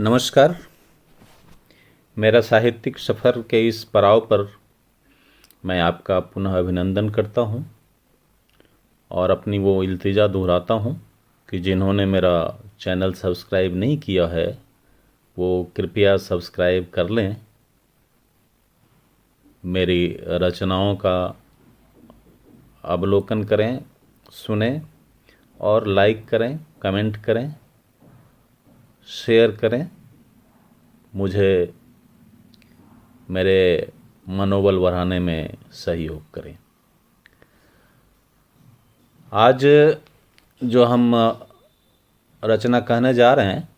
नमस्कार। मेरा साहित्यिक सफ़र के इस पड़ाव पर मैं आपका पुनः अभिनंदन करता हूं और अपनी वो इल्तिजा दोहराता हूं कि जिन्होंने मेरा चैनल सब्सक्राइब नहीं किया है वो कृपया सब्सक्राइब कर लें, मेरी रचनाओं का अवलोकन करें, सुनें और लाइक करें, कमेंट करें, शेयर करें, मुझे मेरे मनोबल बढ़ाने में सहयोग करें। आज जो हम रचना कहने जा रहे हैं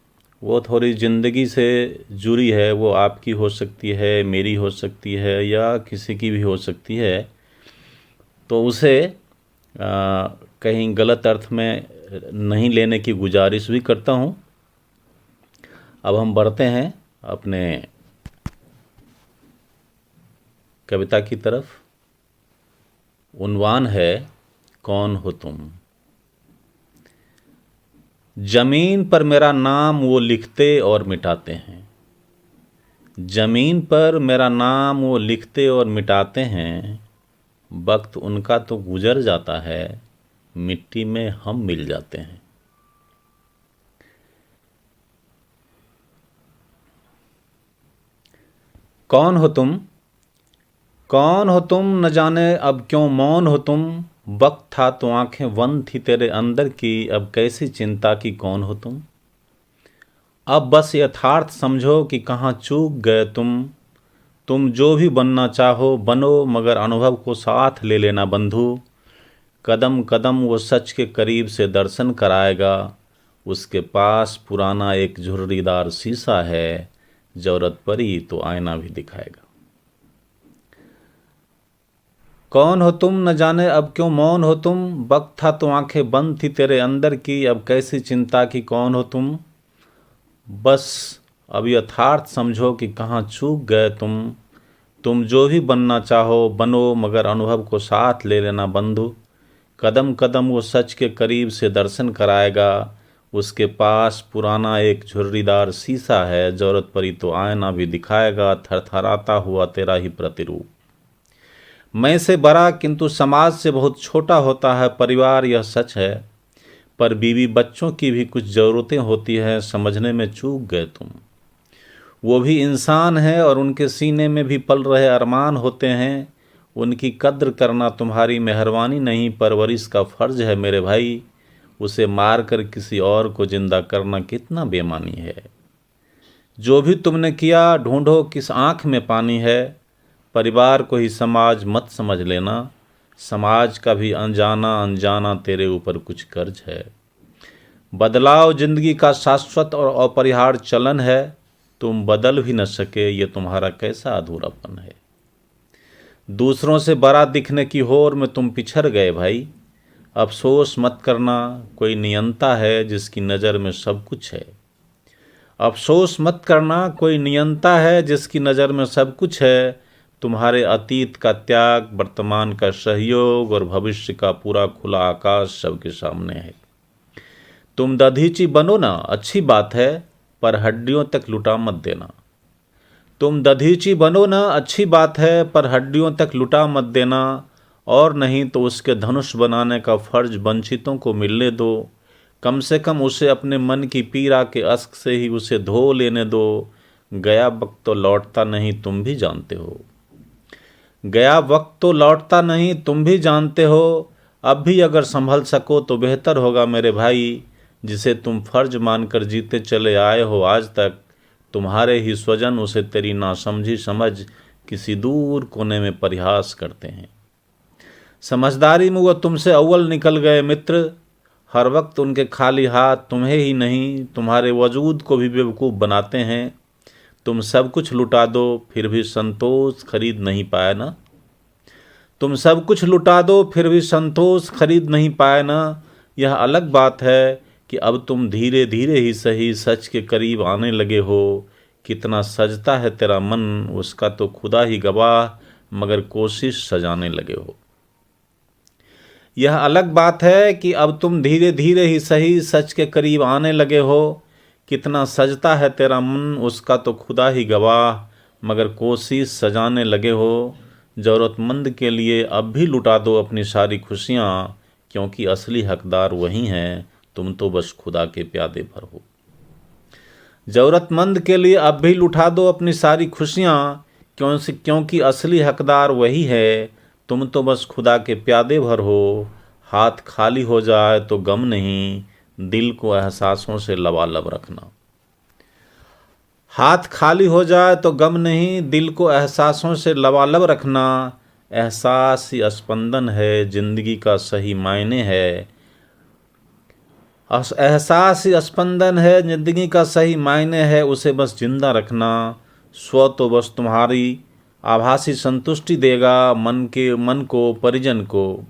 वो थोड़ी ज़िंदगी से जुड़ी है। वो आपकी हो सकती है, मेरी हो सकती है या किसी की भी हो सकती है, तो उसे कहीं गलत अर्थ में नहीं लेने की गुजारिश भी करता हूँ। अब हम बढ़ते हैं अपने कविता की तरफ। उन्वान है कौन हो तुम। जमीन पर मेरा नाम वो लिखते और मिटाते हैं, जमीन पर मेरा नाम वो लिखते और मिटाते हैं। वक्त उनका तो गुजर जाता है, मिट्टी में हम मिल जाते हैं। कौन हो तुम, कौन हो तुम, न जाने अब क्यों मौन हो तुम। वक्त था तो आंखें बंद थी तेरे अंदर की, अब कैसी चिंता की कौन हो तुम। अब बस यथार्थ समझो कि कहाँ चूक गए तुम जो भी बनना चाहो बनो, मगर अनुभव को साथ ले लेना बंधु। कदम कदम वो सच के करीब से दर्शन कराएगा, उसके पास पुराना एक झुर्रीदार शीशा है, जरूरत पड़ी तो आईना भी दिखाएगा। कौन हो तुम, न जाने अब क्यों मौन हो तुम। वक्त था तो आंखें बंद थी तेरे अंदर की, अब कैसी चिंता की कौन हो तुम। बस अब यथार्थ समझो कि कहाँ चूक गए तुम जो भी बनना चाहो बनो, मगर अनुभव को साथ ले लेना बंधु। कदम कदम वो सच के करीब से दर्शन कराएगा, उसके पास पुराना एक झुर्रीदार शीशा है, जरूरत पड़ी तो आईना भी दिखाएगा। थरथराता हुआ तेरा ही प्रतिरूप, मैं से बड़ा किंतु समाज से बहुत छोटा होता है परिवार, यह सच है। पर बीवी बच्चों की भी कुछ ज़रूरतें होती हैं, समझने में चूक गए तुम। वो भी इंसान है और उनके सीने में भी पल रहे अरमान होते हैं। उनकी कद्र करना तुम्हारी मेहरबानी नहीं, परवरिश का फ़र्ज है मेरे भाई। उसे मार कर किसी और को जिंदा करना कितना बेमानी है। जो भी तुमने किया ढूंढो किस आँख में पानी है। परिवार को ही समाज मत समझ लेना, समाज का भी अनजाना अनजाना तेरे ऊपर कुछ कर्ज है। बदलाव जिंदगी का शाश्वत और अपरिहार्य चलन है, तुम बदल भी न सके ये तुम्हारा कैसा अधूरापन है। दूसरों से बड़ा दिखने की होड़ में तुम पिछड़ गए भाई। अफसोस मत करना, कोई नियंता है जिसकी नज़र में सब कुछ है। अफसोस मत करना, कोई नियंता है जिसकी नज़र में सब कुछ है। तुम्हारे अतीत का त्याग, वर्तमान का सहयोग और भविष्य का पूरा खुला आकाश सबके सामने है। तुम दधीची बनो ना, अच्छी बात है, पर हड्डियों तक लुटा मत देना। तुम दधीची बनो ना, अच्छी बात है, पर हड्डियों तक लुटा मत देना। और नहीं तो उसके धनुष बनाने का फर्ज वंचितों को मिलने दो। कम से कम उसे अपने मन की पीड़ा के अश्क से ही उसे धो लेने दो। गया वक्त तो लौटता नहीं, तुम भी जानते हो। गया वक्त तो लौटता नहीं, तुम भी जानते हो। अब भी अगर संभल सको तो बेहतर होगा मेरे भाई। जिसे तुम फर्ज मानकर जीते चले आए हो आज तक, तुम्हारे ही स्वजन उसे तेरी नासमझी समझ किसी दूर कोने में परिहास करते हैं। समझदारी में वो तुमसे अव्वल निकल गए मित्र। हर वक्त उनके खाली हाथ तुम्हें ही नहीं, तुम्हारे वजूद को भी बेवकूफ़ बनाते हैं। तुम सब कुछ लुटा दो फिर भी संतोष खरीद नहीं पाए ना। तुम सब कुछ लुटा दो फिर भी संतोष खरीद नहीं पाए ना। यह अलग बात है कि अब तुम धीरे धीरे ही सही सच के करीब आने लगे हो। कितना सजता है तेरा मन उसका तो खुदा ही गवाह, मगर कोशिश सजाने लगे हो। यह अलग बात है कि अब तुम धीरे धीरे ही सही सच के करीब आने लगे हो। कितना सजता है तेरा मन उसका तो खुदा ही गवाह, मगर कोशिश सजाने लगे हो। ज़रूरतमंद के लिए अब भी लुटा दो अपनी सारी खुशियाँ, क्योंकि असली हकदार वही हैं, तुम तो बस खुदा के प्यादे भर हो। ज़रूरतमंद के लिए अब भी लुटा दो अपनी सारी खुशियाँ, क्योंकि असली हकदार वही है, तुम तो बस खुदा के प्यादे भर हो। हाथ खाली हो जाए तो गम नहीं, दिल को एहसासों से लबालब रखना। हाथ खाली हो जाए तो गम नहीं, दिल को एहसासों से लबालब रखना। एहसास ही स्पंदन है, जिंदगी का सही मायने है। एहसास ही स्पंदन है, जिंदगी का सही मायने है, उसे बस जिंदा रखना। स्व तो बस तुम्हारी आभासी संतुष्टि देगा, मन को परिजन को।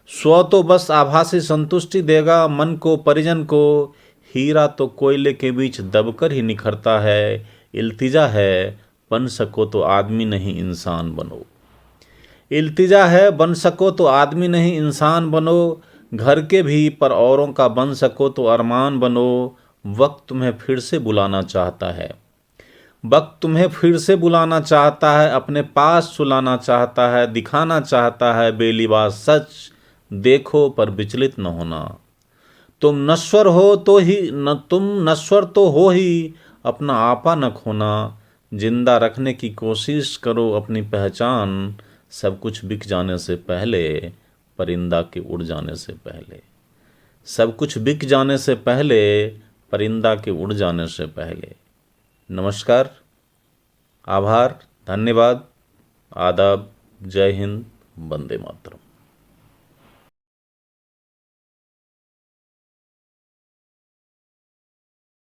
स्व तो बस आभासी संतुष्टि देगा, मन को परिजन को। हीरा तो कोयले के बीच दबकर ही निखरता है। इल्तिजा है बन सको तो आदमी नहीं इंसान बनो। इल्तिजा है बन सको तो आदमी नहीं इंसान बनो। घर के भी पर औरों का बन सको तो अरमान बनो। वक्त तुम्हें फिर से बुलाना चाहता है। वक्त तुम्हें फिर से बुलाना चाहता है, अपने पास सुलाना चाहता है, दिखाना चाहता है बेलिबास सच। देखो पर विचलित न होना। तुम नश्वर तो हो ही, अपना आपा न खोना। जिंदा रखने की कोशिश करो अपनी पहचान, सब कुछ बिक जाने से पहले, परिंदा के उड़ जाने से पहले। सब कुछ बिक जाने से पहले, परिंदा के उड़ जाने से पहले। नमस्कार, आभार, धन्यवाद, आदाब, जय हिंद, वंदे मातरम।